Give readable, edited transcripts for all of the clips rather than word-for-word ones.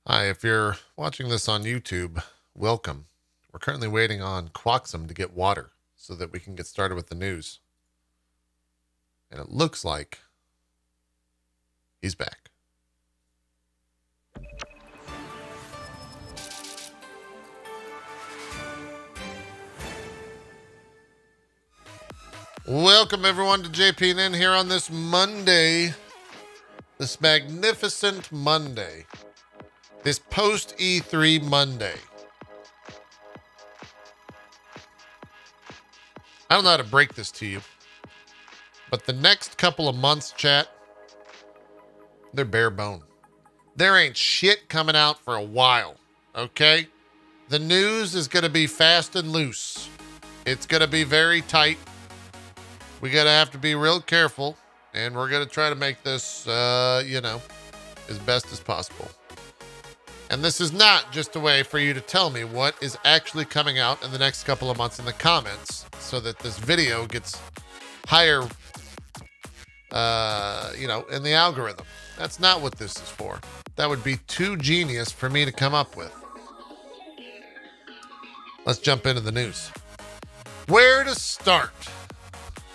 Hi, if you're watching this on YouTube, welcome. We're currently waiting on Quaxum to get water so that we can get started with the news. And it looks like he's back. Welcome everyone to JPNN here on this Monday, this magnificent Monday, this post E3 Monday. I don't know how to break this to you, but the next couple of months, chat, they're bare bone. There ain't shit coming out for a while, okay? The news is going to be fast and loose. It's going to be very tight. We got to have to be real careful, and we're going to try to make this, as best as possible. And this is not just a way for you to tell me what is actually coming out in the next couple of months in the comments so that this video gets higher, in the algorithm. That's not what this is for. That would be too genius for me to come up with. Let's jump into the news. Where to start?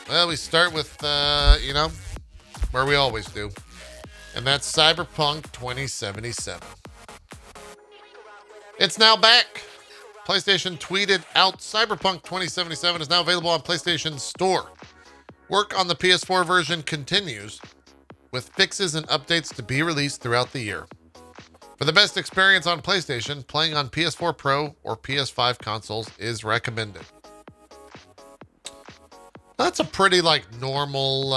Well, we start with, where we always do. And that's Cyberpunk 2077. It's now back. PlayStation tweeted out Cyberpunk 2077 is now available on PlayStation Store. Work on the PS4 version continues, with fixes and updates to be released throughout the year. For the best experience on PlayStation, playing on PS4 Pro or PS5 consoles is recommended. That's a pretty normal,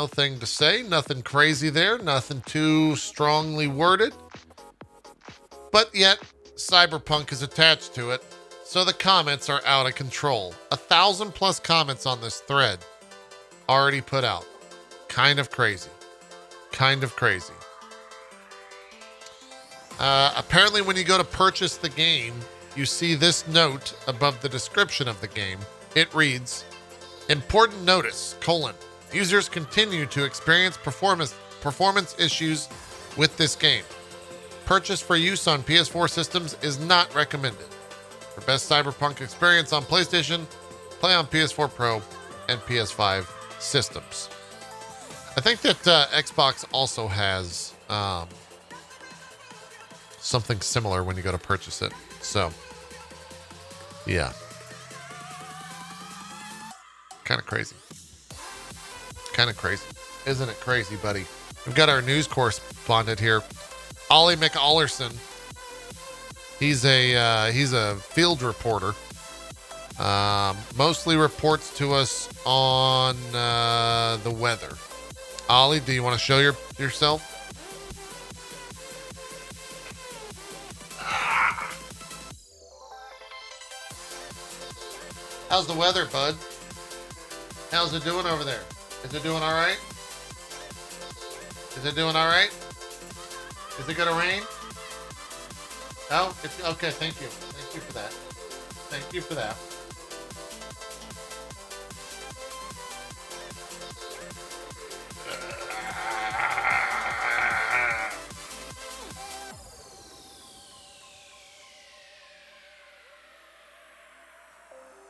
thing to say. Nothing crazy there. Nothing too strongly worded. But yet, Cyberpunk is attached to it, so the comments are out of control. 1,000+ comments on this thread already put out. Kind of crazy. Apparently, when you go to purchase the game, you see this note above the description of the game. It reads, "Important notice, users continue to experience performance issues with this game. Purchase for use on PS4 systems is not recommended. For best Cyberpunk experience on PlayStation, play on PS4 Pro and PS5 systems." I think that Xbox also has something similar when you go to purchase it. So, yeah. Kind of crazy. Isn't it crazy, buddy? We've got our news correspondent here, Ollie McAllerson. He's a field reporter. Mostly reports to us on the weather. Ollie, do you want to show yourself? How's the weather, bud? How's it doing over there? Is it doing all right? Is it going to rain? Oh, it's okay. Thank you. Thank you for that.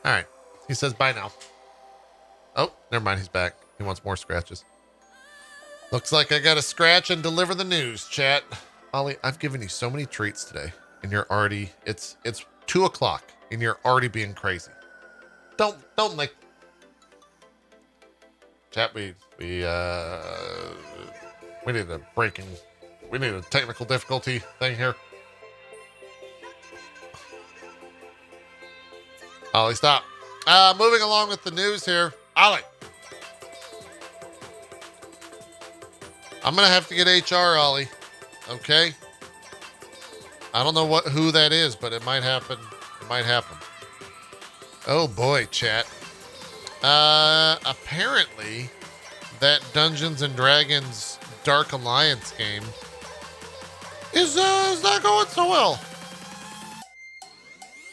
All right. He says bye now. Oh, never mind. He's back. He wants more scratches. Looks like I got to scratch and deliver the news, chat. Ollie, I've given you so many treats today, and you're already, it's 2:00, and you're already being crazy. Don't chat, we need a technical difficulty thing here. Ollie, stop. Moving along with the news here. Ollie. I'm going to have to get HR, Ollie. Okay? I don't know who that is, but it might happen. Oh boy, chat. Apparently that Dungeons and Dragons Dark Alliance game is not going so well.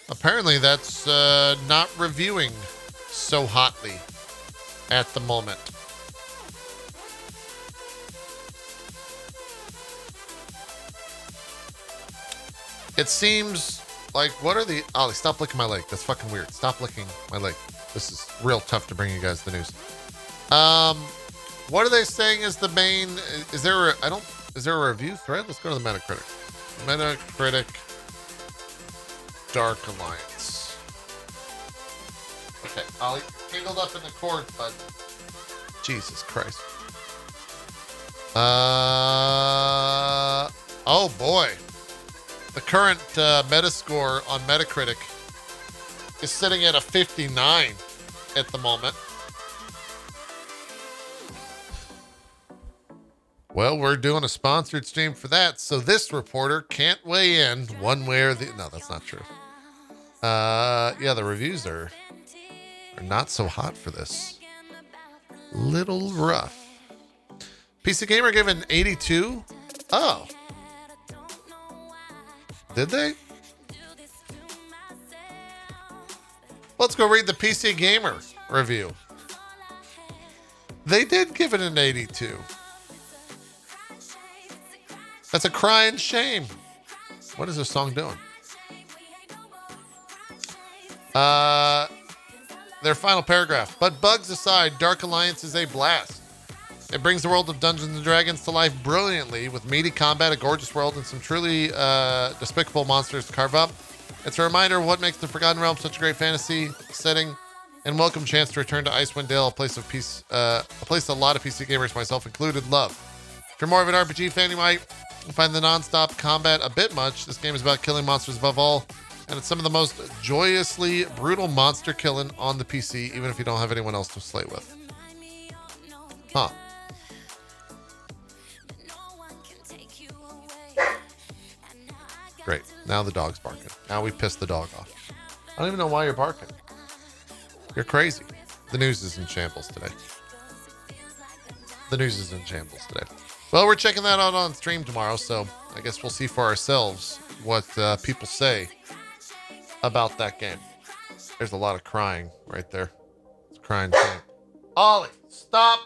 Apparently that's not reviewing so hotly at the moment. It seems like, what are the... Ollie, stop licking my leg. That's fucking weird. Stop licking my leg. This is real tough to bring you guys the news. What are they saying is the main... Is there a review thread? Let's go to the Metacritic. Metacritic Dark Alliance. Okay, Ollie, tangled up in the cord, bud. Jesus Christ. Oh boy. The current Metascore on Metacritic is sitting at a 59 at the moment. Well, we're doing a sponsored stream for that, so this reporter can't weigh in one way or the... No, that's not true. Yeah, the reviews are not so hot for this. Little rough. PC Gamer gave it an 82. Oh. Did they? Let's go read the PC Gamer review. They did give it an 82. That's a crying shame. What is this song doing? Their final paragraph. But bugs aside, Dark Alliance is a blast. It brings the world of Dungeons & Dragons to life brilliantly with meaty combat, a gorgeous world, and some truly despicable monsters to carve up. It's a reminder of what makes the Forgotten Realms such a great fantasy setting and welcome chance to return to Icewind Dale, a place of peace, a place a lot of PC gamers, myself included, love. If you're more of an RPG fan, you might find the non-stop combat a bit much. This game is about killing monsters above all, and it's some of the most joyously brutal monster killing on the PC, even if you don't have anyone else to slay with. Huh. Great. Now the dog's barking. Now we pissed the dog off. I don't even know why you're barking. You're crazy. The news is in shambles today. The news is in shambles today. Well, we're checking that out on stream tomorrow, so I guess we'll see for ourselves what people say about that game. There's a lot of crying right there. It's crying shame. Ollie, stop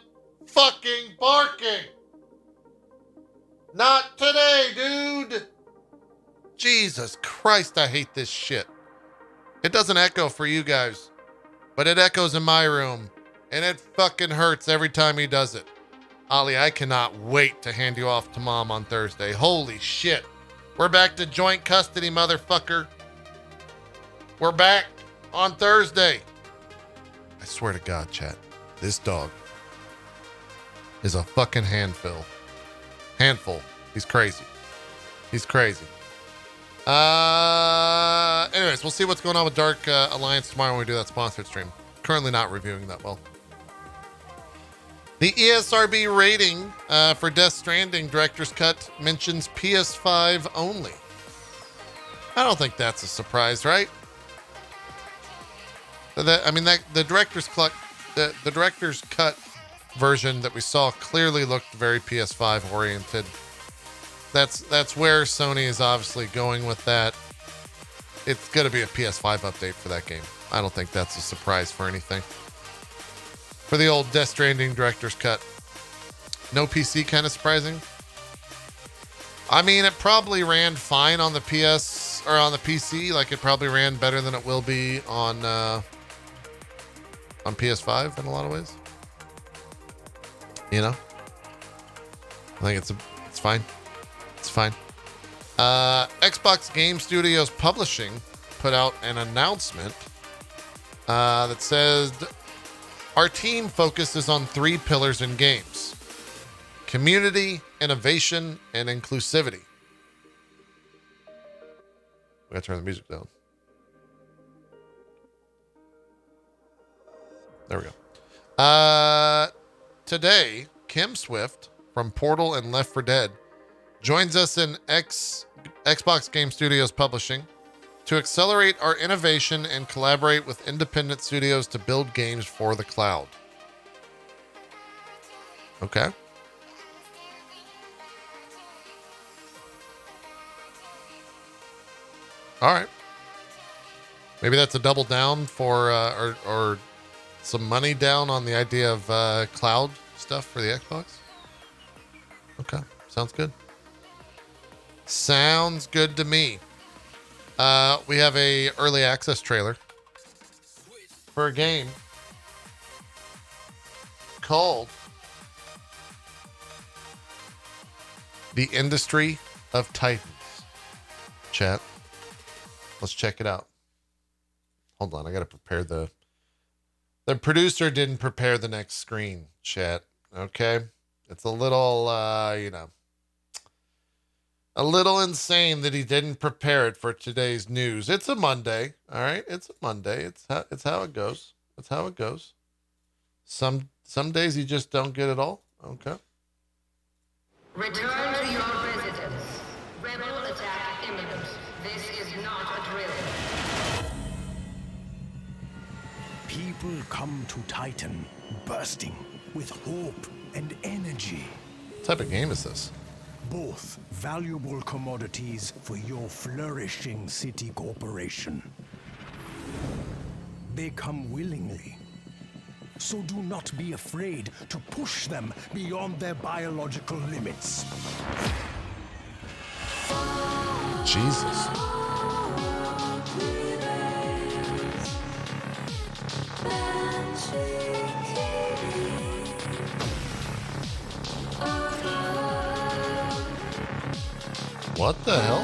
fucking barking! Not today, dude! Jesus Christ, I hate this shit. It doesn't echo for you guys, but it echoes in my room, and it fucking hurts every time he does it. Ollie, I cannot wait to hand you off to Mom on Thursday. Holy shit. We're back to joint custody, motherfucker. We're back on Thursday. I swear to God, chat, this dog is a fucking handful. He's crazy. He's crazy. Anyways, we'll see what's going on with Dark Alliance tomorrow when we do that sponsored stream. Currently not reviewing that well. The ESRB rating for Death Stranding Director's Cut mentions PS5 only. I don't think that's a surprise, right? The director's cut version that we saw clearly looked very PS5 oriented. That's where Sony is obviously going with that. It's going to be a PS5 update for that game. I don't think that's a surprise for anything. For the old Death Stranding Director's Cut. No PC, kind of surprising. I mean, it probably ran fine on the PS or on the PC. Like, it probably ran better than it will be on PS5 in a lot of ways. You know, I think it's fine. It's fine. Xbox Game Studios Publishing put out an announcement that says, our team focuses on 3 pillars in games: community, innovation, and inclusivity. We gotta turn the music down. There we go. Today, Kim Swift from Portal and Left 4 Dead joins us in Xbox Game Studios Publishing to accelerate our innovation and collaborate with independent studios to build games for the cloud. Okay. All right. Maybe that's a double down for, or some money down on the idea of cloud stuff for the Xbox. Okay. Sounds good. Sounds good to me. We have a early access trailer for a game called The Industry of Titans. Chat. Let's check it out. Hold on, I gotta prepare the producer didn't prepare the next screen, chat. Okay? It's a little a little insane that he didn't prepare it for today's news. It's a Monday, all right? It's a Monday. It's how it goes. It's how it goes. Some days you just don't get it all. Okay. Return to your residence. Rebel attack imminent. This is not a drill. People come to Titan, bursting with hope and energy. What type of game is this? Both valuable commodities for your flourishing city corporation. They come willingly. So do not be afraid to push them beyond their biological limits. Jesus. What the hell?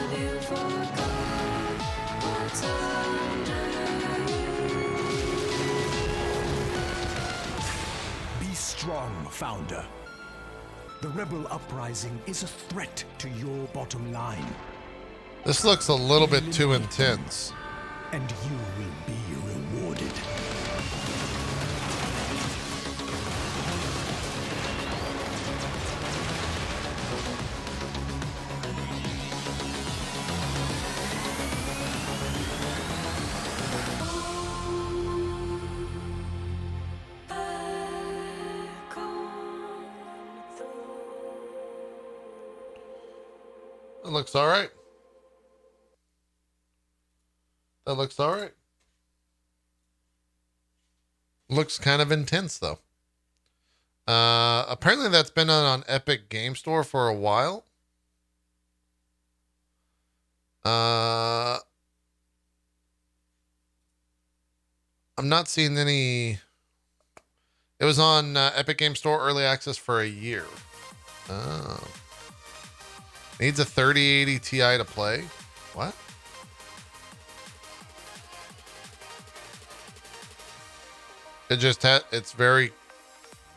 Be strong, Founder. The rebel uprising is a threat to your bottom line. This looks a little bit too intense. And you will be rewarded. That looks all right. That looks all right. Looks kind of intense, though. Apparently that's been on Epic Game Store for a while. I'm not seeing any. It was on Epic Game Store Early Access for a year. Oh. Needs a 3080 Ti to play. What? It just it's very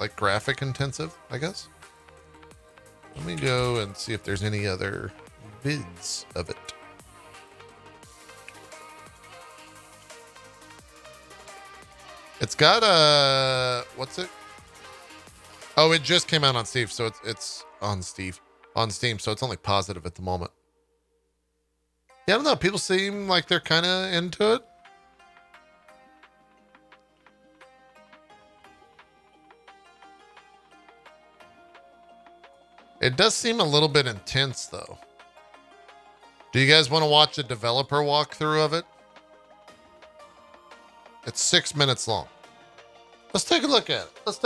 like graphic intensive, I guess. Let me go and see if there's any other vids of it. It's got a, what's it? Oh, it just came out on Steam, so it's on Steam, so it's only positive at the moment. Yeah, I don't know. People seem like they're kind of into it. It does seem a little bit intense, though. Do you guys want to watch a developer walkthrough of it? It's 6 minutes long. Let's take a look at it. Let's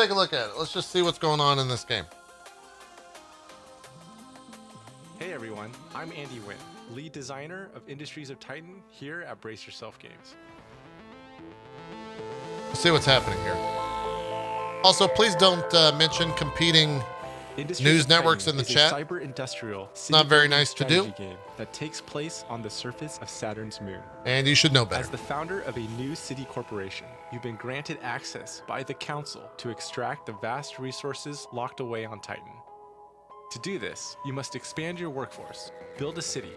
just see what's going on in this game. Hey everyone, I'm Andy Wynn, lead designer of Industries of Titan here at Brace Yourself Games. Let's see what's happening here. Also, please don't mention competing news networks in the chat. Cyber industrial, not very nice to do. Game that takes place on the surface of Saturn's moon. And you should know better. As the founder of a new city corporation, you've been granted access by the council to extract the vast resources locked away on Titan. To do this, you must expand your workforce, build a city,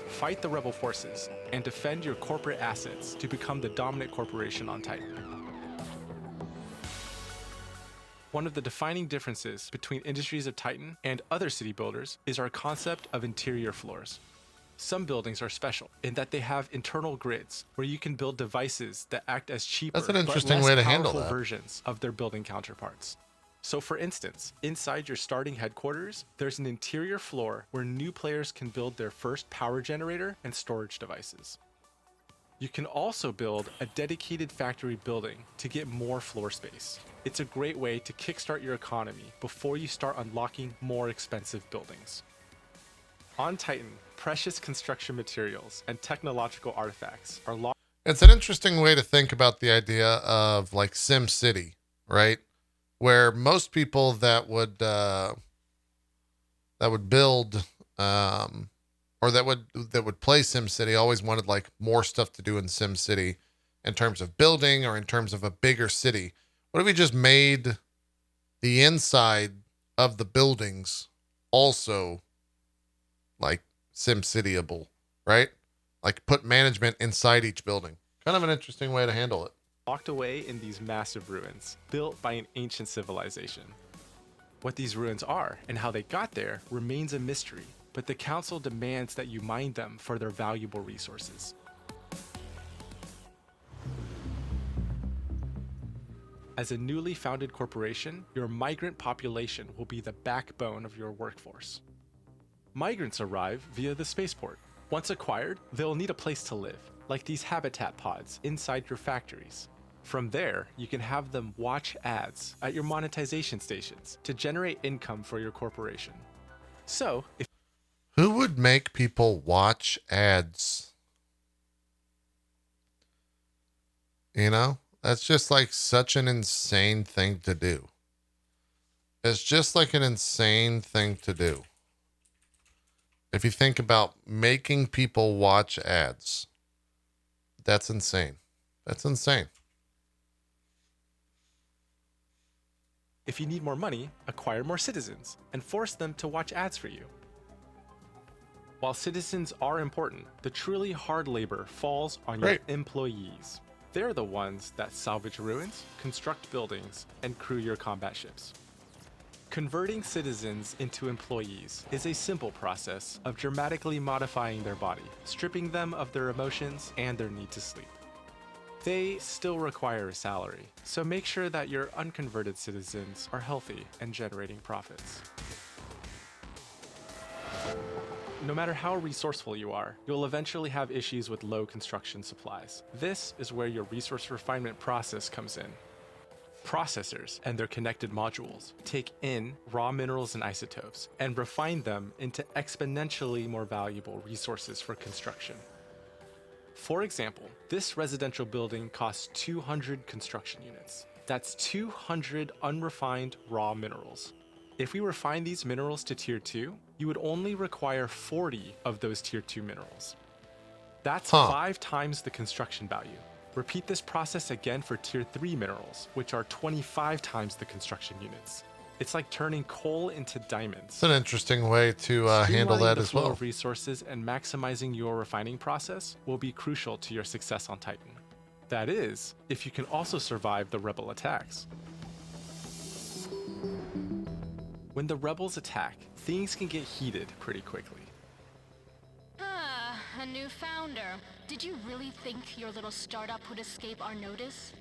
fight the rebel forces, and defend your corporate assets to become the dominant corporation on Titan. One of the defining differences between Industries of Titan and other city builders is our concept of interior floors. Some buildings are special in that they have internal grids where you can build devices that act as cheaper That's an interesting but less way to handle powerful that. versions of their building counterparts. So for instance, inside your starting headquarters, there's an interior floor where new players can build their first power generator and storage devices. You can also build a dedicated factory building to get more floor space. It's a great way to kickstart your economy before you start unlocking more expensive buildings. On Titan, precious construction materials and technological artifacts are locked. It's an interesting way to think about the idea of like Sim City, right? Where most people that would build or that would play Sim City always wanted like more stuff to do in Sim City in terms of building or in terms of a bigger city. What if we just made the inside of the buildings also like Sim Cityable, right? Like put management inside each building. Kind of an interesting way to handle it. Locked away in these massive ruins, built by an ancient civilization. What these ruins are and how they got there remains a mystery, but the council demands that you mine them for their valuable resources. As a newly founded corporation, your migrant population will be the backbone of your workforce. Migrants arrive via the spaceport. Once acquired, they'll need a place to live, like these habitat pods inside your factories. From there, you can have them watch ads at your monetization stations to generate income for your corporation. So, if Who would make people watch ads? You know, that's just like such an insane thing to do. It's just like an insane thing to do. If you think about making people watch ads, that's insane. That's insane. If you need more money, acquire more citizens and force them to watch ads for you. While citizens are important, the truly hard labor falls on your employees. They're the ones that salvage ruins, construct buildings, and crew your combat ships. Converting citizens into employees is a simple process of dramatically modifying their body, stripping them of their emotions and their need to sleep. They still require a salary, so make sure that your unconverted citizens are healthy and generating profits. No matter how resourceful you are, you'll eventually have issues with low construction supplies. This is where your resource refinement process comes in. Processors and their connected modules take in raw minerals and isotopes and refine them into exponentially more valuable resources for construction. For example, this residential building costs 200 construction units. That's 200 unrefined raw minerals. If we refine these minerals to Tier 2, you would only require 40 of those Tier 2 minerals. That's 5 times the construction value. Repeat this process again for Tier 3 minerals, which are 25 times the construction units. It's like turning coal into diamonds. It's an interesting way to handle that as well. The flow of resources and maximizing your refining process will be crucial to your success on Titan. That is, if you can also survive the rebel attacks. When the rebels attack, things can get heated pretty quickly. A new founder. Did you really think your little startup would escape our notice?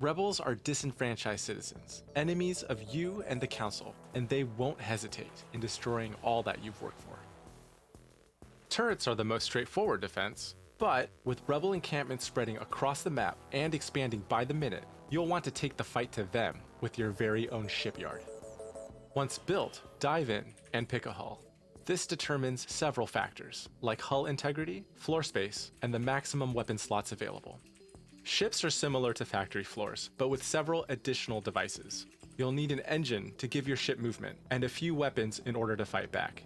Rebels are disenfranchised citizens, enemies of you and the council, and they won't hesitate in destroying all that you've worked for. Turrets are the most straightforward defense, but with rebel encampments spreading across the map and expanding by the minute, you'll want to take the fight to them with your very own shipyard. Once built, dive in and pick a hull. This determines several factors, like hull integrity, floor space, and the maximum weapon slots available. Ships are similar to factory floors, but with several additional devices. You'll need an engine to give your ship movement, and a few weapons in order to fight back.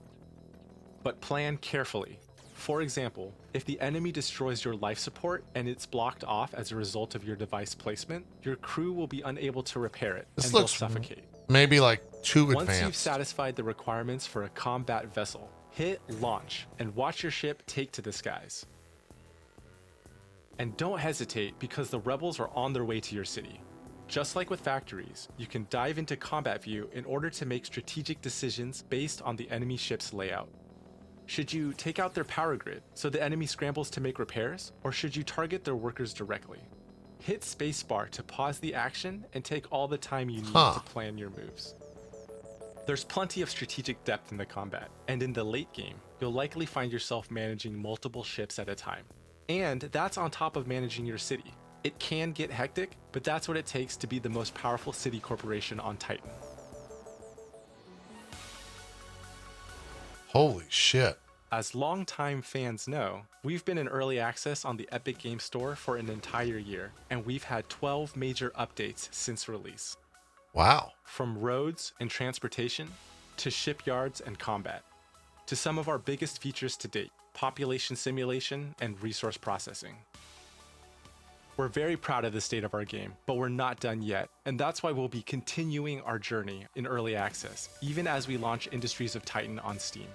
But plan carefully. For example, if the enemy destroys your life support and it's blocked off as a result of your device placement, your crew will be unable to repair it and they'll suffocate. Maybe like too advanced. Once you've satisfied the requirements for a combat vessel, hit launch and watch your ship take to the skies. And don't hesitate because the rebels are on their way to your city. Just like with factories, you can dive into combat view in order to make strategic decisions based on the enemy ship's layout. Should you take out their power grid so the enemy scrambles to make repairs, or should you target their workers directly? Hit spacebar to pause the action and take all the time you need to plan your moves. There's plenty of strategic depth in the combat, and in the late game, you'll likely find yourself managing multiple ships at a time. And that's on top of managing your city. It can get hectic, but that's what it takes to be the most powerful city corporation on Titan. Holy shit. As longtime fans know, we've been in early access on the Epic Games Store for an entire year, and we've had 12 major updates since release. Wow. From roads and transportation, to shipyards and combat, to some of our biggest features to date, population simulation and resource processing. We're very proud of the state of our game, but we're not done yet, and that's why we'll be continuing our journey in early access, even as we launch Industries of Titan on Steam.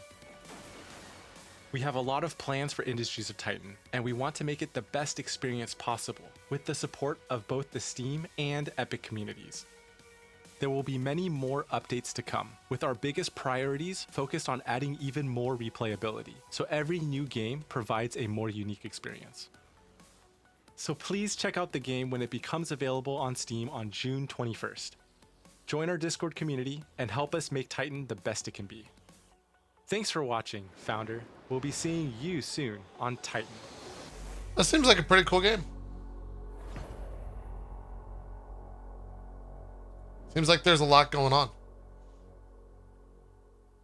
We have a lot of plans for Industries of Titan, and we want to make it the best experience possible, with the support of both the Steam and Epic communities. There will be many more updates to come, with our biggest priorities focused on adding even more replayability, so every new game provides a more unique experience. So please check out the game when it becomes available on Steam on June 21st. Join our Discord community and help us make Titan the best it can be. Thanks for watching, Founder. We'll be seeing you soon on Titan. That seems like a pretty cool game. Seems like there's a lot going on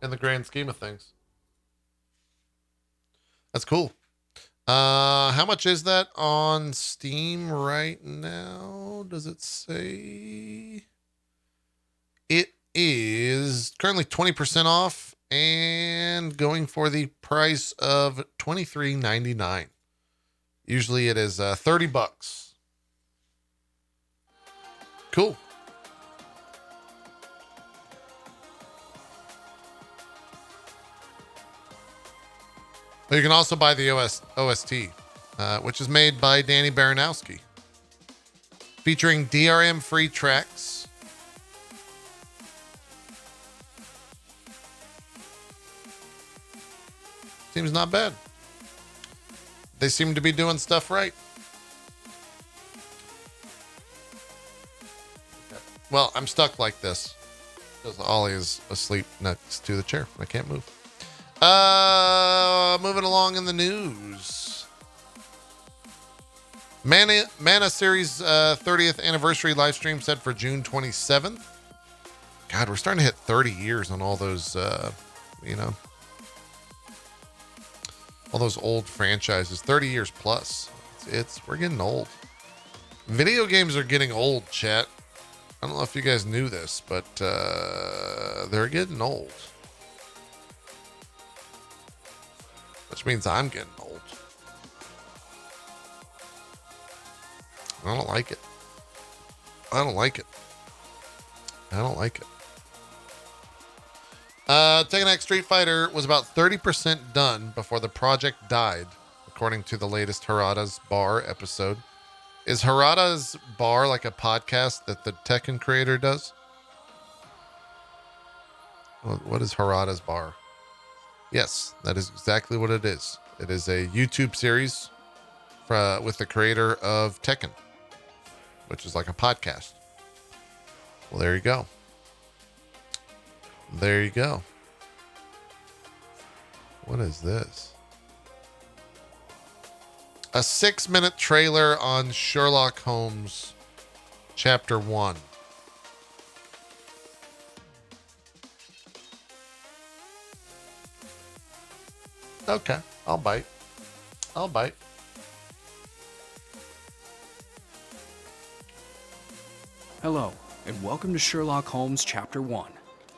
in the grand scheme of things. That's cool. How much is that on Steam right now? Does it say? It is currently 20% off and going for the price of $23.99. Usually it is $30. Cool. You can also buy the OST, which is made by Danny Baranowski, featuring DRM-free tracks. Seems not bad. They seem to be doing stuff right. Well, I'm stuck like this because Ollie is asleep next to the chair. I can't move. Moving along in the news. Mana Series 30th anniversary live stream set for June 27th. God, we're starting to hit 30 years on all those, all those old franchises. 30 years plus. We're getting old. Video games are getting old, chat. I don't know if you guys knew this, but they're getting old. Which means I'm getting old. I don't like it. I don't like it. I don't like it. Tekken X Street Fighter was about 30% done before the project died, according to the latest Harada's Bar episode. Is Harada's Bar like a podcast that the Tekken creator does? What is Harada's Bar? Yes, that is exactly what it is. It is a YouTube series with the creator of Tekken, which is like a podcast. Well, there you go. There you go. What is this? A 6-minute trailer on Sherlock Holmes Chapter 1. Okay, I'll bite. I'll bite. Hello, and welcome to Sherlock Holmes Chapter 1,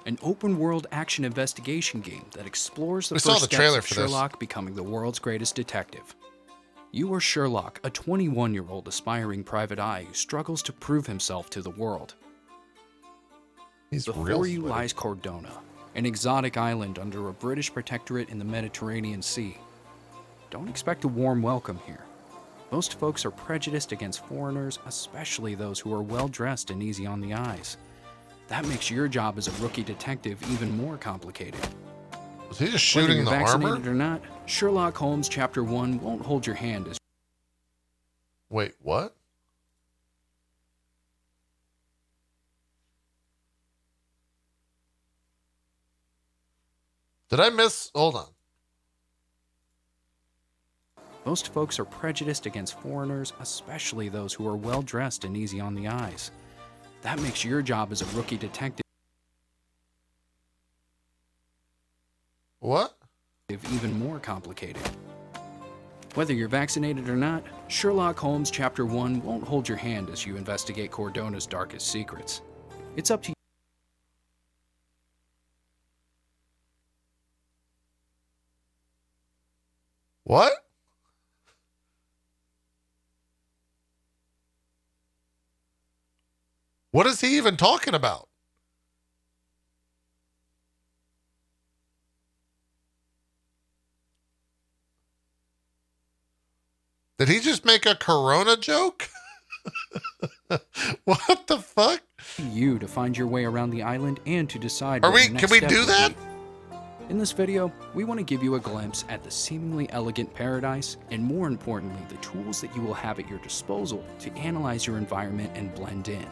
an open-world action investigation game that explores the first steps of Sherlock becoming the world's greatest detective. You are Sherlock, a 21-year-old aspiring private eye who struggles to prove himself to the world. Before you lies Cordona, an exotic island under a British protectorate in the Mediterranean Sea. Don't expect a warm welcome here. Most folks are prejudiced against foreigners, especially those who are well-dressed and easy on the eyes. That makes your job as a rookie detective even more complicated. Was he just shooting the armor? Whether you're vaccinated or not, Sherlock Holmes Chapter 1 won't hold your hand as... Wait, what? Did I miss? Hold on. Most folks are prejudiced against foreigners, especially those who are well-dressed and easy on the eyes. That makes your job as a rookie detective... What? complicated. Whether you're vaccinated or not, Sherlock Holmes Chapter 1 won't hold your hand as you investigate Cordona's darkest secrets. It's up to you. What? What is he even talking about? Did he just make a Corona joke? What the fuck? You to find your way around the island and to decide what the next Can we step do will that? be. In this video, we want to give you a glimpse at the seemingly elegant paradise, and more importantly, the tools that you will have at your disposal to analyze your environment and blend in.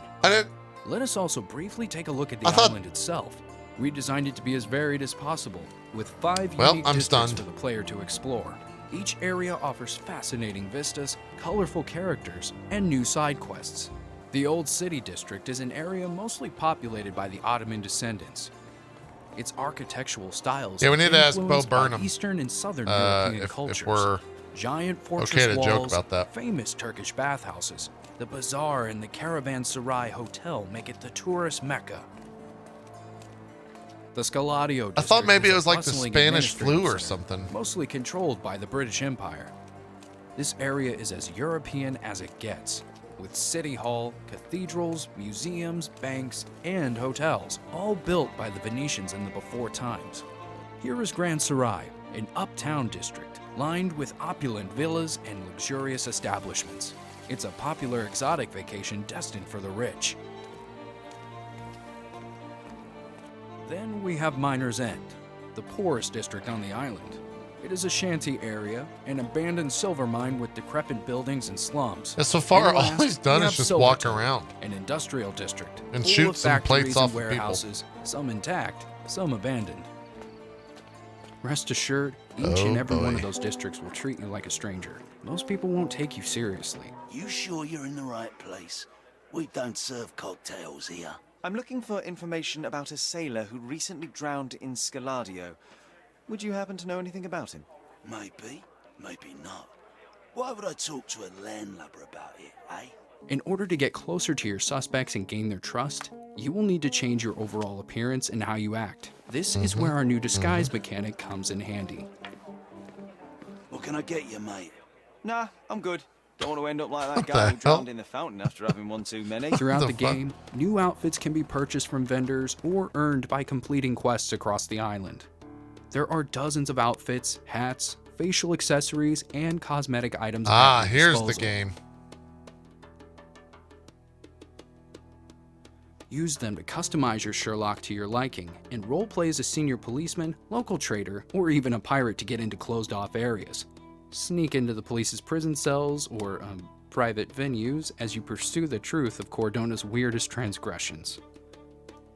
Let us also briefly take a look at the island itself. We designed it to be as varied as possible, with 5 unique districts for the player to explore. Each area offers fascinating vistas, colorful characters, and new side quests. The Old City District is an area mostly populated by the Ottoman descendants. Its architectural styles we need to ask Bo influenced by Burnham Eastern and Southern European if cultures. we're Giant fortress okay to joke walls, about that. famous Turkish bathhouses, the bazaar and the Caravanserai Hotel make it the tourist mecca. The Scaladio district I thought maybe is it a was like the bustling Spanish flu or administrative center, something. mostly controlled by the British Empire. This area is as European as it gets, with City Hall, cathedrals, museums, banks, and hotels, all built by the Venetians in the before times. Here is Grand Sarai, an uptown district lined with opulent villas and luxurious establishments. It's a popular exotic vacation destined for the rich. Then we have Miner's End, the poorest district on the island. It is a shanty area, an abandoned silver mine with decrepit buildings and slums. Yeah, so far, And all last, he's done we is have just Silverton, walk around an industrial district and full shoot of some plates factories off and of people. warehouses, some intact, some abandoned. Rest assured, each Oh, and every one boy. of those districts will treat you like a stranger. Most people won't take you seriously. You sure you're in the right place? We don't serve cocktails here. I'm looking for information about a sailor who recently drowned in Scaladio. Would you happen to know anything about him? Maybe, maybe not. Why would I talk to a landlubber about it, eh? In order to get closer to your suspects and gain their trust, you will need to change your overall appearance and how you act. This is where our new disguise mechanic comes in handy. What can I get you, mate? Nah, I'm good. Don't want to end up like that What guy the who hell? drowned in the fountain after having one too many. Throughout The the fuck? game, new outfits can be purchased from vendors or earned by completing quests across the island. There are dozens of outfits, hats, facial accessories, and cosmetic items at your Here's the disposal. game. Use them to customize your Sherlock to your liking, and roleplay as a senior policeman, local trader, or even a pirate to get into closed-off areas. Sneak into the police's prison cells or private venues as you pursue the truth of Cordona's weirdest transgressions.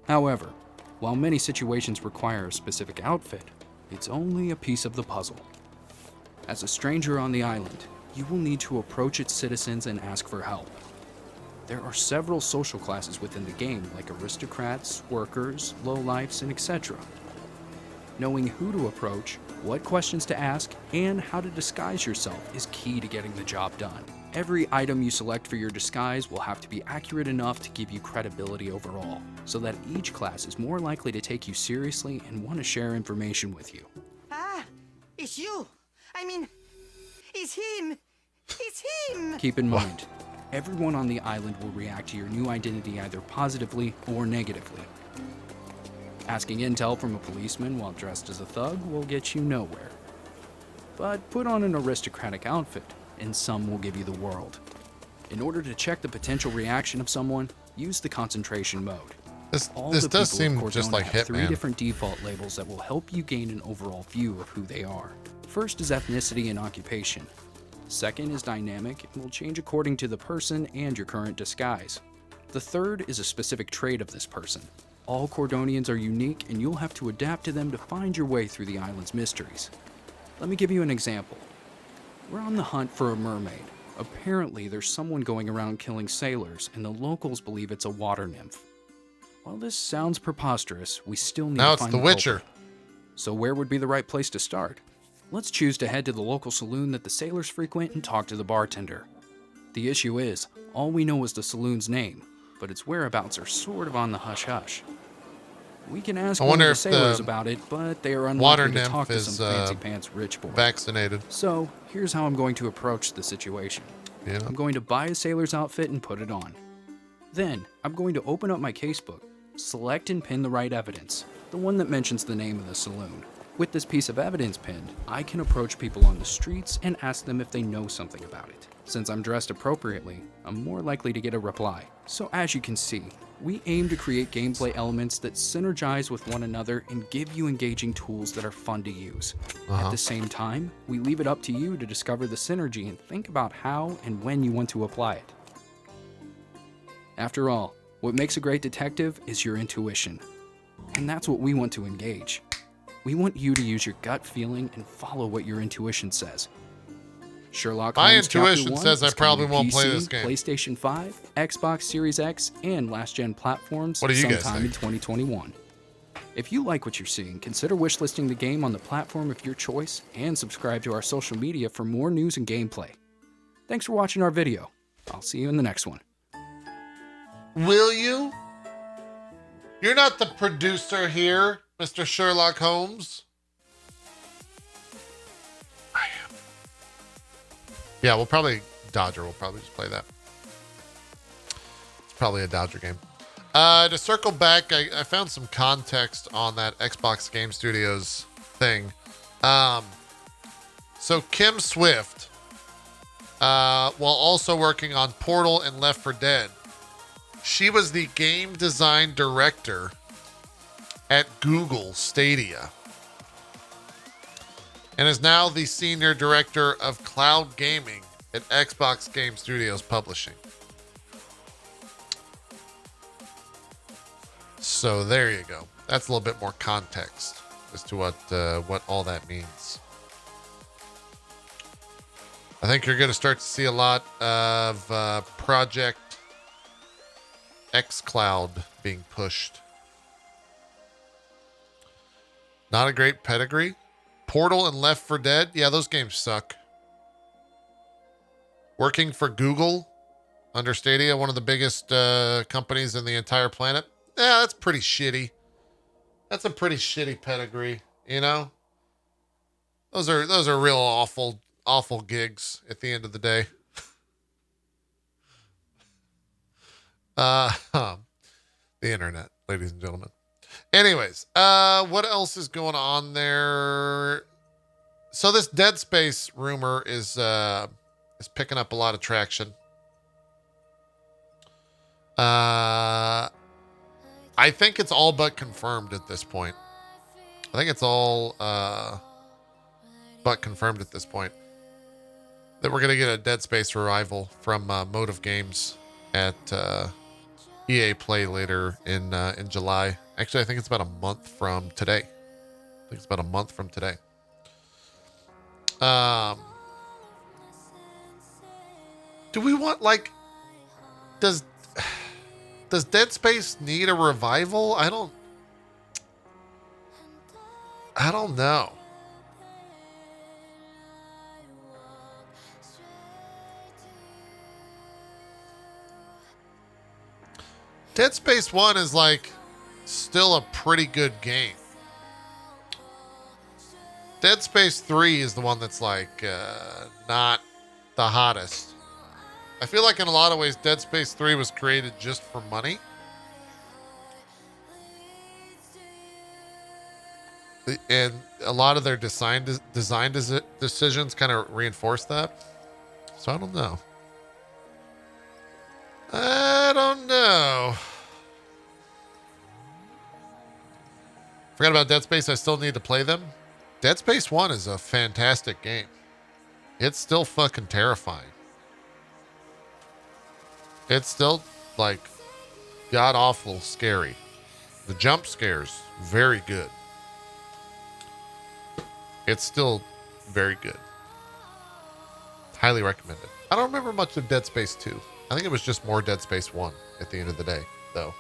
However, while many situations require a specific outfit, it's only a piece of the puzzle. As a stranger on the island, you will need to approach its citizens and ask for help. There are several social classes within the game, like aristocrats, workers, lowlifes, and etc. Knowing who to approach, what questions to ask, and how to disguise yourself is key to getting the job done. Every item you select for your disguise will have to be accurate enough to give you credibility overall, so that each class is more likely to take you seriously and want to share information with you. Ah, it's you. I mean, it's him. It's him. Keep in mind, everyone on the island will react to your new identity either positively or negatively. Asking intel from a policeman while dressed as a thug will get you nowhere. But put on an aristocratic outfit, and some will give you the world. In order to check the potential reaction of someone, use the concentration mode. This All this the does people of seem just Cordona like have 3 Hitman. different default labels that will help you gain an overall view of who they are. First is ethnicity and occupation. Second is dynamic and will change according to the person and your current disguise. The third is a specific trait of this person. All Cordonians are unique and you'll have to adapt to them to find your way through the island's mysteries. Let me give you an example. We're on the hunt for a mermaid. Apparently there's someone going around killing sailors and the locals believe it's a water nymph. While this sounds preposterous, we still need Now to it's find The the Witcher. culprit. So where would be the right place to start? Let's choose to head to the local saloon that the sailors frequent and talk to the bartender. The issue is, all we know is the saloon's name, but its whereabouts are sort of on the hush-hush. We can ask one of the sailors about it, but they are unlikely to talk to some fancy-pants rich boy. Vaccinated. So, here's how I'm going to approach the situation. Yeah. I'm going to buy a sailor's outfit and put it on. Then, I'm going to open up my casebook, select and pin the right evidence, the one that mentions the name of the saloon. With this piece of evidence pinned, I can approach people on the streets and ask them if they know something about it. Since I'm dressed appropriately, I'm more likely to get a reply. So as you can see, we aim to create gameplay elements that synergize with one another and give you engaging tools that are fun to use. At the same time, we leave it up to you to discover the synergy and think about how and when you want to apply it. After all, what makes a great detective is your intuition. And that's what we want to engage. We want you to use your gut feeling and follow what your intuition says. Sherlock Holmes My intuition Chapter 1 says I is probably coming to won't play PC, this game. PlayStation 5, Xbox Series X, and last-gen platforms What do you guys sometime in think? 2021. If you like what you're seeing, consider wishlisting the game on the platform of your choice and subscribe to our social media for more news and gameplay. Thanks for watching our video. I'll see you in the next one. Will you? You're not the producer here, Mr. Sherlock Holmes. I am. Yeah, we'll probably just play that. It's probably a Dodger game. To circle back, I found some context on that Xbox Game Studios thing. So Kim Swift, while also working on Portal and Left 4 Dead, she was the game design director at Google Stadia and is now the senior director of cloud gaming at Xbox Game Studios Publishing. So there you go. That's a little bit more context as to what all that means. I think you're going to start to see a lot of Project xCloud being pushed. Not a great pedigree. Portal and Left 4 Dead. Yeah, those games suck. Working for Google under Stadia, one of the biggest companies in the entire planet. Yeah, that's pretty shitty. That's a pretty shitty pedigree, you know? Those are real awful gigs at the end of the day. The internet, ladies and gentlemen. Anyways, what else is going on there? So this Dead Space rumor is picking up a lot of traction. I think it's all but confirmed at this point. I think it's all but confirmed at this point that we're gonna get a Dead Space revival from Motive Games at EA Play later in July. Actually, I think it's about a month from today. Do we want, like, does Dead Space need a revival? I don't know. Dead Space 1 is like still a pretty good game. Dead Space 3 is the one that's like not the hottest. I feel like in a lot of ways Dead Space 3 was created just for money. And a lot of their design decisions kind of reinforce that. So I don't know. Forgot about Dead Space. I still need to play them. Dead Space 1 is a fantastic game. It's still fucking terrifying. It's still, like, god-awful scary. The jump scares, very good. It's still very good. Highly recommended. I don't remember much of Dead Space 2. I think it was just more Dead Space 1 at the end of the day, though.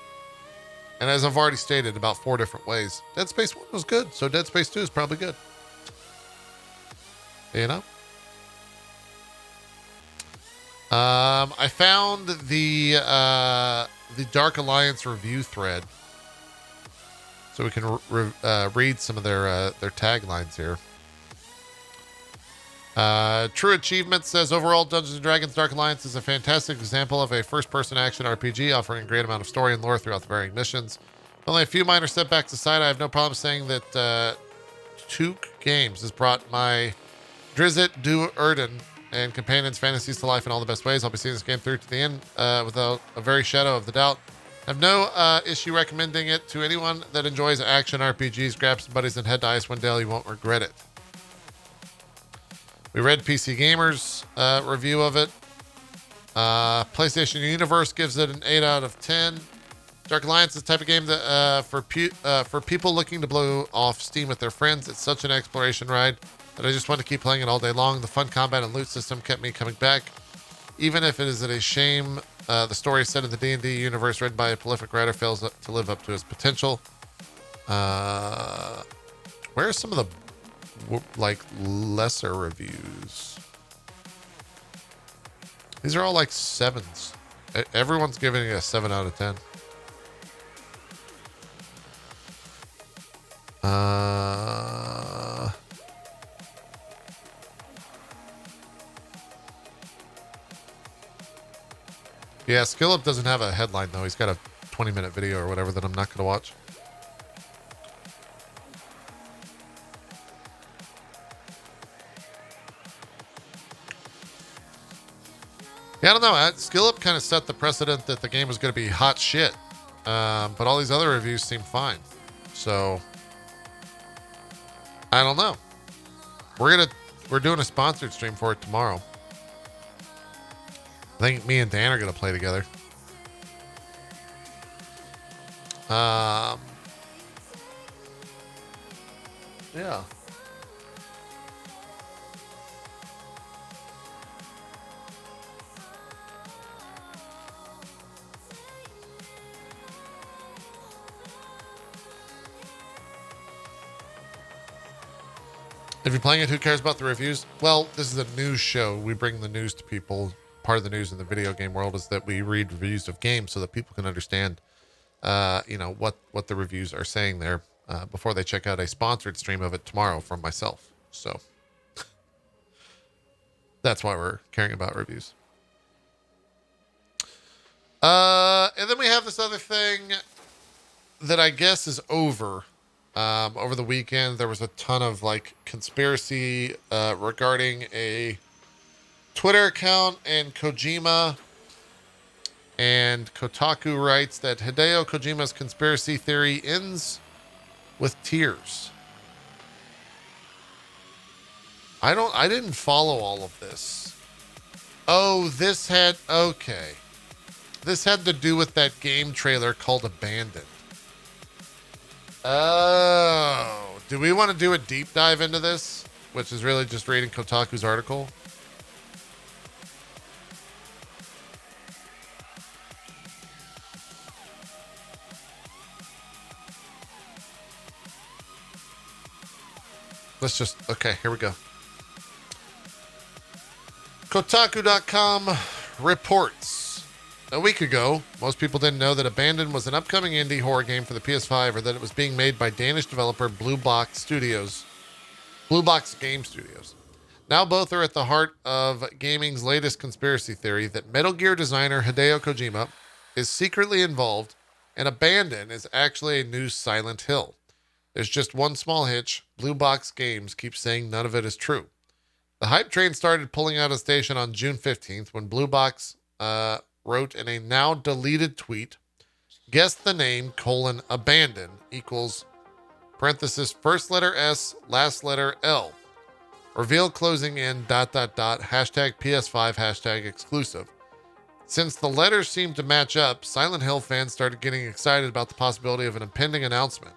And as I've already stated about 4 different ways, Dead Space 1 was good, so Dead Space 2 is probably good. You know? I found the Dark Alliance review thread, so we can read some of their taglines here. True Achievement says, overall, Dungeons & Dragons Dark Alliance is a fantastic example of a first-person action RPG offering a great amount of story and lore throughout the varying missions. Only a few minor setbacks aside, I have no problem saying that Took Games has brought my Drizzt Do'Urden and companions' fantasies to life in all the best ways. I'll be seeing this game through to the end without a very shadow of the doubt. I have no issue recommending it to anyone that enjoys action RPGs. Grab some buddies and head to Icewind Dale. You won't regret it. We read PC Gamer's review of it. PlayStation Universe gives it an 8 out of 10. Dark Alliance is the type of game that for people looking to blow off steam with their friends. It's such an exploration ride that I just want to keep playing it all day long. The fun combat and loot system kept me coming back. Even if it is a shame the story set in the D&D universe written by a prolific writer fails to live up to its potential. Where are some of the lesser reviews? These are all like 7s. Everyone's giving it a 7 out of 10. Yeah, SkillUp doesn't have a headline though. He's got a 20-minute video or whatever that I'm not going to watch. Yeah, I don't know. SkillUp kind of set the precedent that the game was going to be hot shit. But all these other reviews seem fine. So, I don't know. We're doing a sponsored stream for it tomorrow. I think me and Dan are going to play together. Yeah. If you're playing it, who cares about the reviews? Well, this is a news show. We bring the news to people. Part of the news in the video game world is that we read reviews of games so that people can understand, what the reviews are saying there before they check out a sponsored stream of it tomorrow from myself. So that's why we're caring about reviews. And then we have this other thing that I guess is over. Over the weekend, there was a ton of conspiracy regarding a Twitter account and Kojima. And Kotaku writes that Hideo Kojima's conspiracy theory ends with tears. I didn't follow all of this. Oh, this had to do with that game trailer called Abandoned. Oh, do we want to do a deep dive into this? Which is really just reading Kotaku's article. Okay, here we go. Kotaku.com reports. A week ago, most people didn't know that Abandoned was an upcoming indie horror game for the PS5 or that it was being made by Danish developer Blue Box Game Studios. Now both are at the heart of gaming's latest conspiracy theory that Metal Gear designer Hideo Kojima is secretly involved and Abandoned is actually a new Silent Hill. There's just one small hitch. Blue Box Games keeps saying none of it is true. The hype train started pulling out of station on June 15th when Blue Box wrote in a now deleted tweet, guess the name, abandon equals, parenthesis, first letter S, last letter L. Reveal closing in, .. hashtag PS5, hashtag exclusive. Since the letters seemed to match up, Silent Hill fans started getting excited about the possibility of an impending announcement.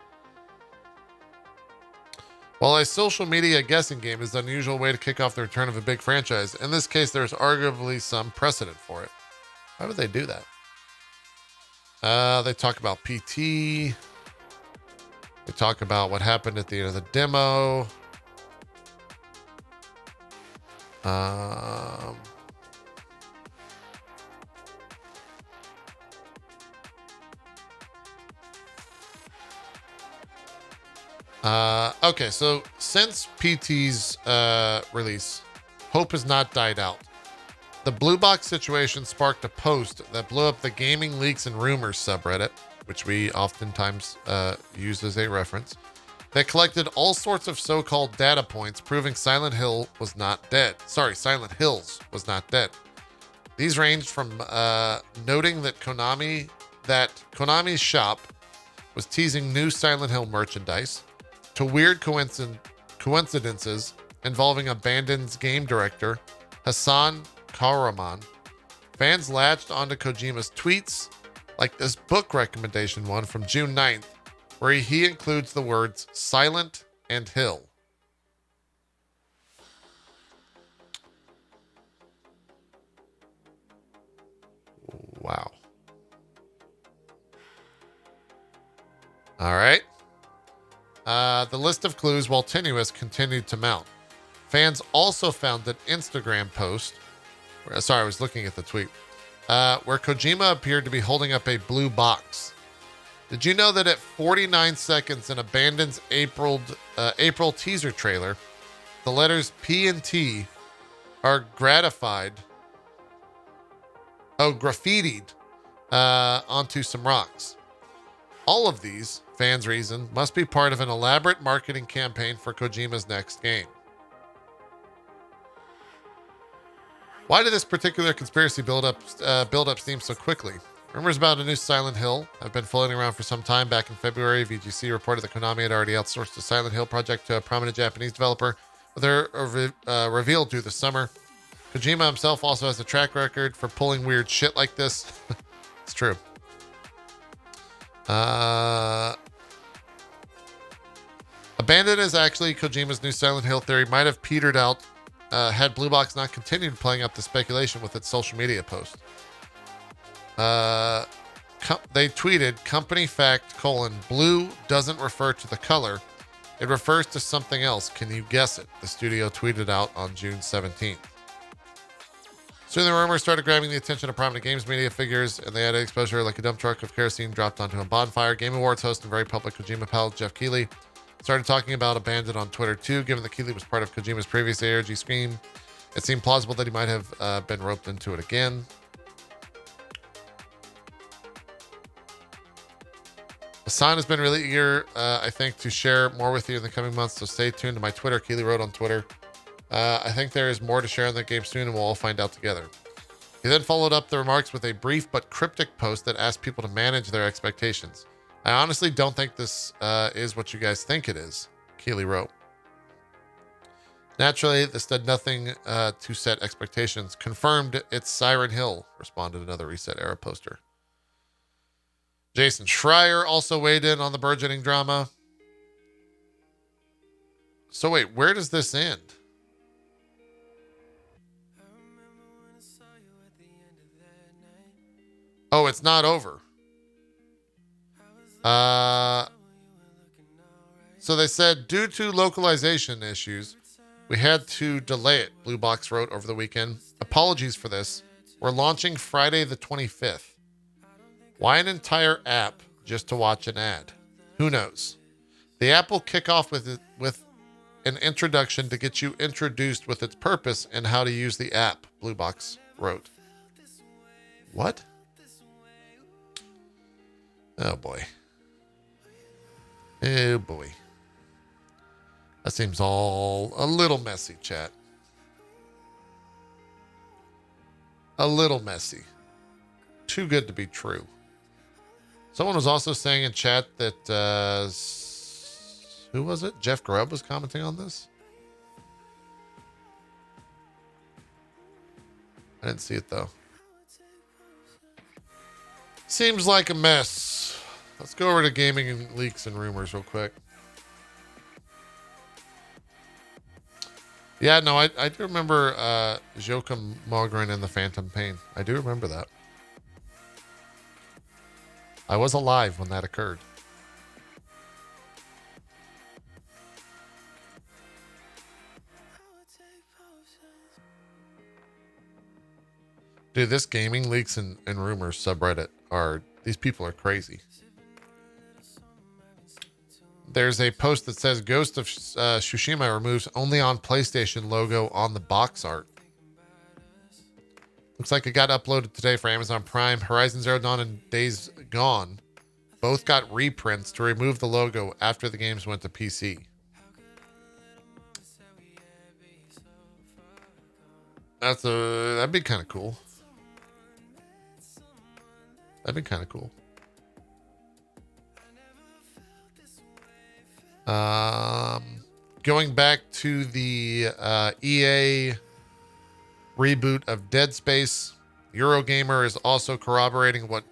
While a social media guessing game is an unusual way to kick off the return of a big franchise, in this case, there's arguably some precedent for it. Why would they do that? They talk about PT. They talk about what happened at the end of the demo. Um, okay, so since PT's release, hope has not died out. The Blue Box situation sparked a post that blew up the Gaming Leaks and Rumors subreddit, which we oftentimes use as a reference, that collected all sorts of so-called data points proving Silent Hills was not dead. These ranged from noting that Konami's shop was teasing new Silent Hill merchandise, to weird coincidences involving Abandoned's game director, Hassan Karaman. Fans latched onto Kojima's tweets, like this book recommendation one from June 9th, where he includes the words Silent and Hill. Wow. All right. The list of clues, while tenuous, continued to mount. Fans also found an Instagram post. Sorry, I was looking at the tweet. Where Kojima appeared to be holding up a blue box. Did you know that at 49 seconds in Abandoned's April teaser trailer, the letters P and T are graffitied onto some rocks? All of these, fans reason, must be part of an elaborate marketing campaign for Kojima's next game. Why did this particular conspiracy build up steam so quickly? Rumors about a new Silent Hill have been floating around for some time. Back in February, VGC reported that Konami had already outsourced the Silent Hill project to a prominent Japanese developer, with their reveal due this summer. Kojima himself also has a track record for pulling weird shit like this. It's true. Abandoned is actually Kojima's new Silent Hill theory might have petered out had Blue Box not continued playing up the speculation with its social media post. They tweeted, company fact, blue doesn't refer to the color. It refers to something else. Can you guess it? The studio tweeted out on June 17th. Soon the rumors started grabbing the attention of prominent games media figures, and they had exposure like a dump truck of kerosene dropped onto a bonfire. Game Awards host and very public Kojima pal Jeff Keighley started talking about Abandoned on Twitter too. Given that Keighley was part of Kojima's previous ARG scheme, it seemed plausible that he might have been roped into it again. Hassan has been really eager, I think, to share more with you in the coming months, so stay tuned to my Twitter. Keighley wrote on Twitter, I think there is more to share on that game soon, and we'll all find out together. He then followed up the remarks with a brief but cryptic post that asked people to manage their expectations. I honestly don't think this is what you guys think it is, Keighley wrote. Naturally, this did nothing to set expectations. Confirmed it's Siren Hill, responded another Reset Era poster. Jason Schreier also weighed in on the burgeoning drama. So wait, where does this end? Oh, it's not over. So they said, due to localization issues, we had to delay it, Blue Box wrote over the weekend. Apologies for this. We're launching Friday the 25th. Why an entire app just to watch an ad? Who knows? The app will kick off with an introduction to get you introduced with its purpose and how to use the app, Blue Box wrote. What? Oh boy. Oh boy. That seems all a little messy, chat. A little messy. Too good to be true. Someone was also saying in chat that, who was it? Jeff Grubb was commenting on this? I didn't see it though. Seems like a mess. Let's go over to gaming and leaks and rumors real quick. Yeah, no, I do remember Joachim Mogren and the Phantom Pain. I do remember that. I was alive when that occurred. Dude, this gaming leaks and rumors subreddit these people are crazy. There's a post that says Ghost of Tsushima removes only on PlayStation logo on the box art. Looks like it got uploaded today for Amazon Prime. Horizon Zero Dawn and Days Gone both got reprints to remove the logo after the games went to PC. That'd be kind of cool. That'd be kind of cool. Going back to the EA reboot of Dead Space, Eurogamer is also corroborating what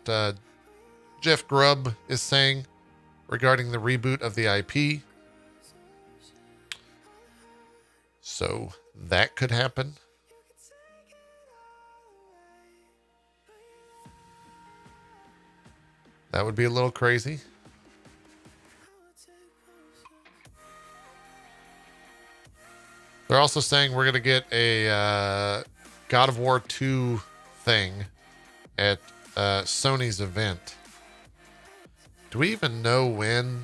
Jeff Grubb is saying regarding the reboot of the IP. So that could happen. That would be a little crazy. They're also saying we're going to get a God of War 2 thing at Sony's event. Do we even know when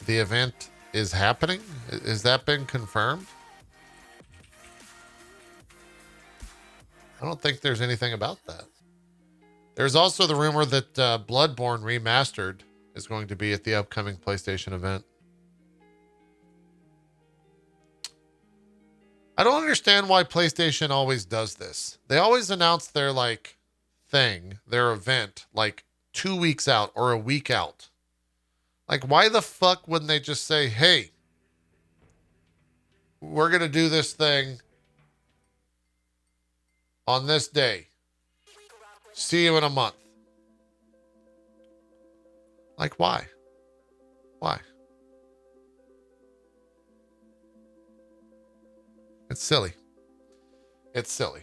the event is happening? Has that been confirmed? I don't think there's anything about that. There's also the rumor that Bloodborne Remastered is going to be at the upcoming PlayStation event. I don't understand why PlayStation always does this. They always announce their their event 2 weeks out or a week out. Why the fuck wouldn't they just say, hey, we're going to do this thing on this day. See you in a month. Why? Why? It's silly. It's silly.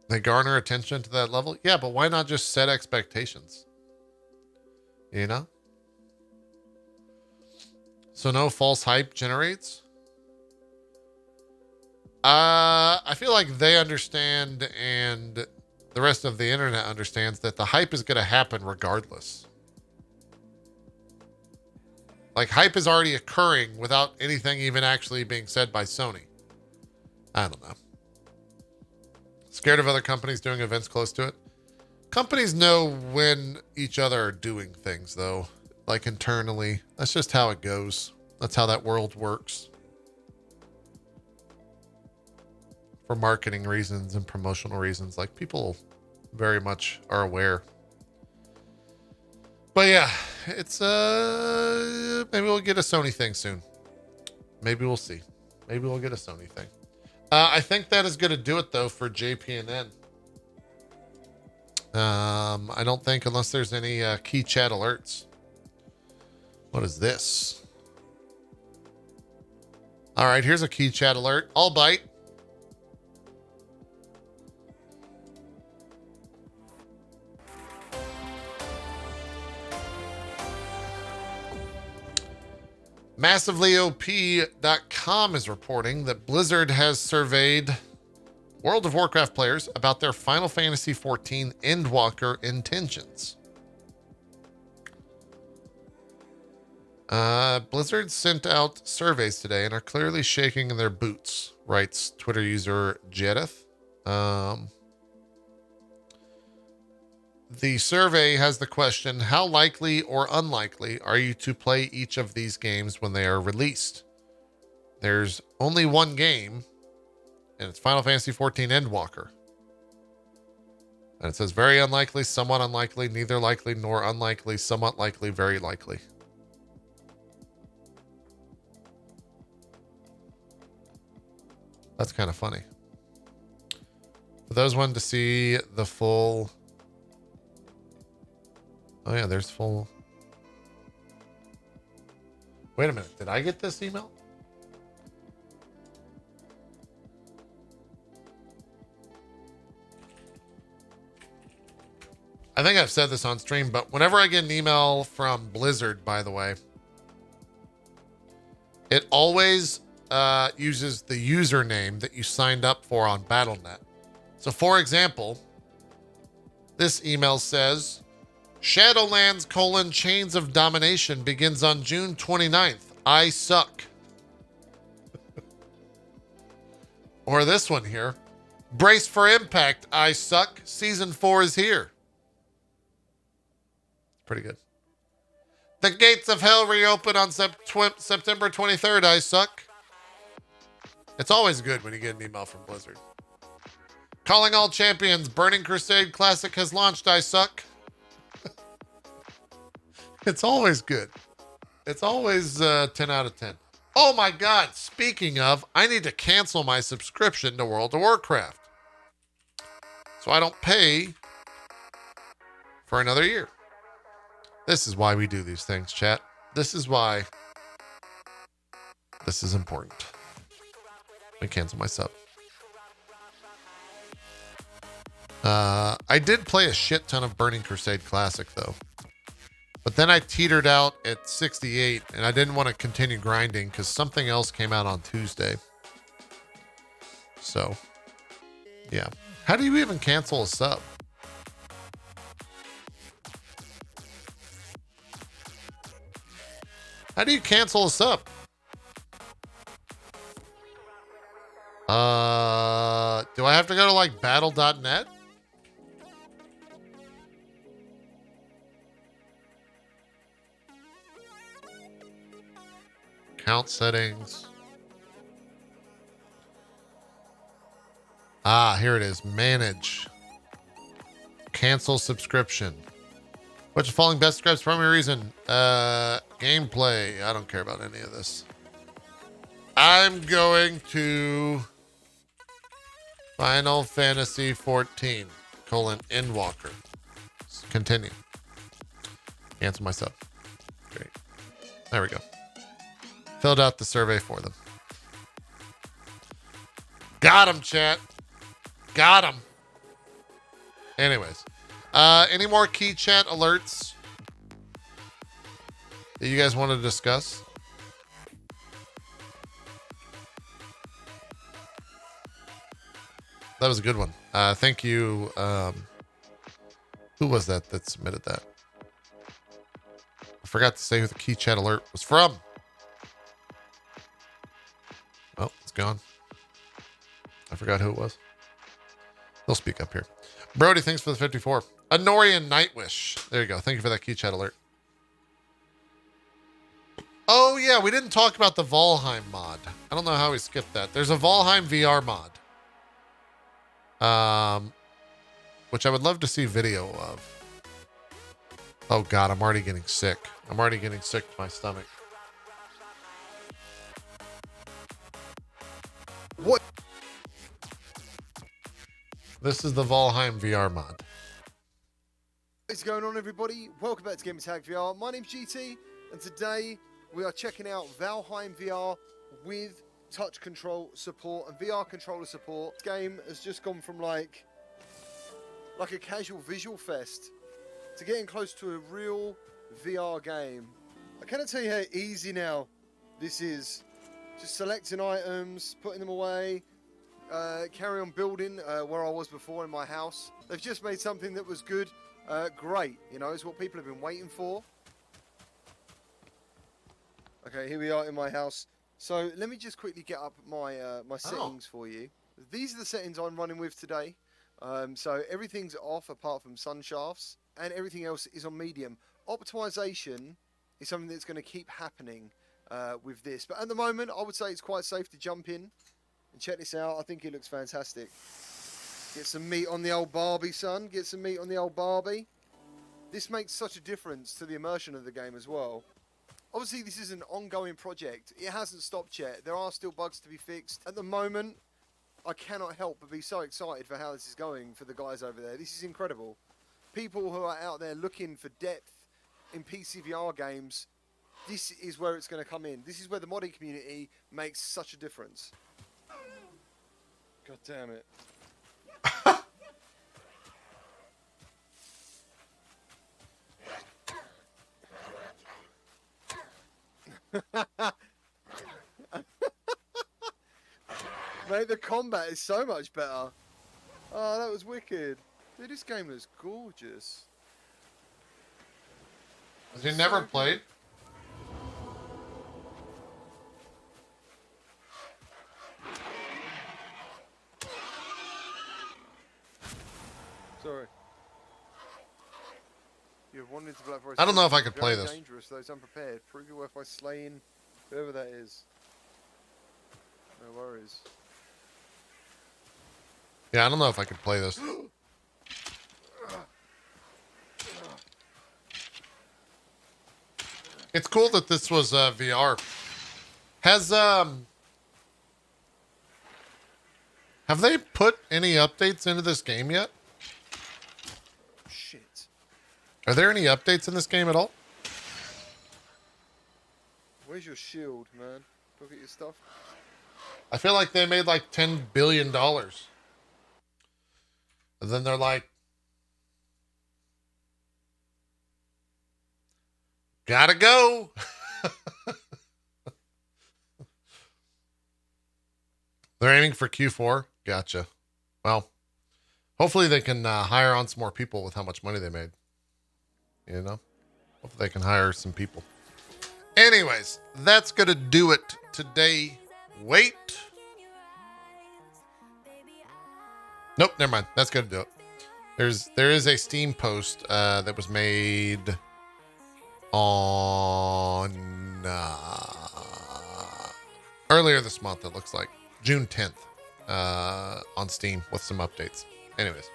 They garner attention to that level? Yeah, but why not just set expectations? You know? So no false hype generates? I feel like they understand and the rest of the internet understands that the hype is going to happen regardless. Hype is already occurring without anything even actually being said by Sony. I don't know. Scared of other companies doing events close to it? Companies know when each other are doing things, though. Internally. That's just how it goes. That's how that world works. For marketing reasons and promotional reasons. People very much are aware. But yeah, it's maybe we'll get a Sony thing soon. Maybe we'll see. Maybe we'll get a Sony thing. I think that is going to do it though for JPNN. I don't think unless there's any key chat alerts. What is this? All right, here's a key chat alert. I'll bite. MassivelyOP.com is reporting that Blizzard has surveyed World of Warcraft players about their Final Fantasy XIV Endwalker intentions. Blizzard sent out surveys today and are clearly shaking in their boots, writes Twitter user Jedith. The survey has the question, how likely or unlikely are you to play each of these games when they are released? There's only one game, and it's Final Fantasy XIV Endwalker. And it says very unlikely, somewhat unlikely, neither likely nor unlikely, somewhat likely, very likely. That's kind of funny. For those wanting to see the full... Oh yeah, there's full... Wait a minute, did I get this email? I think I've said this on stream, but whenever I get an email from Blizzard, by the way, it always uses the username that you signed up for on Battle.net. So, for example, this email says, Shadowlands: Chains of Domination begins on June 29th. I suck. Or this one here. Brace for impact. I suck. Season 4 is here. Pretty good. The gates of hell reopen on September 23rd. I suck. It's always good when you get an email from Blizzard. Calling all champions. Burning Crusade Classic has launched. I suck. It's always good. It's always 10 out of 10. Oh my God. Speaking of, I need to cancel my subscription to World of Warcraft. So I don't pay for another year. This is why we do these things, chat. This is why this is important. Let me cancel my sub. I did play a shit ton of Burning Crusade Classic, though. But then I teetered out at 68, and I didn't want to continue grinding because something else came out on Tuesday. So, yeah. How do you even cancel a sub? How do you cancel a sub? Do I have to go to like battle.net? Account settings. Here it is. Manage. Cancel subscription. What's your following best describes primary reason? Gameplay. I don't care about any of this. I'm going to Final Fantasy 14, Endwalker. Continue. Cancel myself. Great. There we go. Filled out the survey for them. Got him, chat. Got him. Anyways. Any more key chat alerts that you guys want to discuss? That was a good one. Thank you. Who was that submitted that? I forgot to say who the key chat alert was from. Oh, it's gone. I forgot who it was. They'll speak up here. Brody, thanks for the 54. Honorian Nightwish. There you go. Thank you for that key chat alert. Oh, yeah. We didn't talk about the Valheim mod. I don't know how we skipped that. There's a Valheim VR mod. Which I would love to see video of. Oh, God. I'm already getting sick. I'm already getting sick to my stomach. What? This is the Valheim VR mod. What's going on, everybody? Welcome back to Game Tag VR. My name's GT, and today we are checking out Valheim VR with touch control support and VR controller support. This game has just gone from like a casual visual fest to getting close to a real VR game. I cannot tell you how easy now this is. Just selecting items, putting them away, carry on building where I was before in my house. They've just made something that was good. Great, you know, it's what people have been waiting for. Okay, here we are in my house. So let me just quickly get up my my settings for you. These are the settings I'm running with today. So everything's off apart from sun shafts, and everything else is on medium. Optimization is something that's going to keep happening with this. But at the moment, I would say it's quite safe to jump in and check this out. I think it looks fantastic. Get some meat on the old Barbie, son. Get some meat on the old Barbie. This makes such a difference to the immersion of the game as well. Obviously, this is an ongoing project. It hasn't stopped yet. There are still bugs to be fixed. At the moment, I cannot help but be so excited for how this is going for the guys over there. This is incredible. People who are out there looking for depth in PC VR games, this is where it's going to come in. This is where the modding community makes such a difference. God damn it. Mate, the combat is so much better. Oh, that was wicked. Dude, this game is gorgeous. Has you never played? Sorry. You have wandered to Black Forest. I don't know if I could Very play this. Dangerous, those unprepared. Prove your worth by slaying whoever that is. No worries. Yeah, I don't know if I could play this. It's cool that this was VR. Have they put any updates into this game yet? Shit. Are there any updates in this game at all? Where's your shield, man? Look at your stuff. I feel like they made like $10 billion. And then they're like, gotta go. They're aiming for Q4. Gotcha. Well, hopefully they can hire on some more people with how much money they made. You know? Hopefully they can hire some people. Anyways, that's going to do it today. Wait. Nope, never mind. That's going to do it. There is a Steam post that was made on earlier this month, it looks like. June 10th on Steam with some updates. Anyways,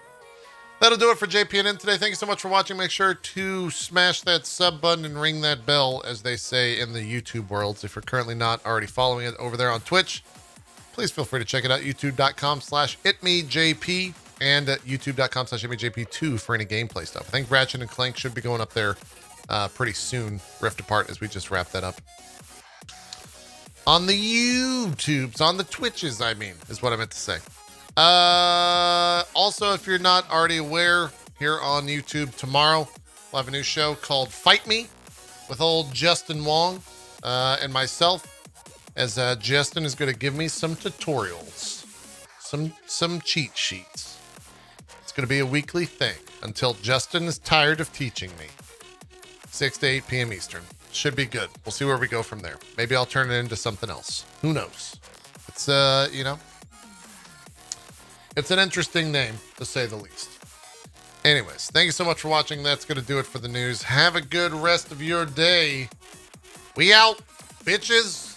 that'll do it for JPNN today. Thank you so much for watching. Make sure to smash that sub button and ring that bell, as they say in the YouTube worlds. If you're currently not already following it over there on Twitch, please feel free to check it out. youtube.com/itmeJP and youtube.com/itmeJP2 for any gameplay stuff. I think Ratchet and Clank should be going up there pretty soon. Rift Apart, as we just wrapped that up. On the YouTubes, on the Twitches, I mean, is what I meant to say. Also, if you're not already aware, here on YouTube tomorrow, we'll have a new show called Fight Me with old Justin Wong and myself, as Justin is going to give me some tutorials, some cheat sheets. It's going to be a weekly thing until Justin is tired of teaching me. 6 to 8 p.m. Eastern. Should be good. We'll see where we go from there. Maybe I'll turn it into something else. Who knows? It's, you know, it's an interesting name, to say the least. Anyways, thank you so much for watching. That's going to do it for the news. Have a good rest of your day. We out, bitches.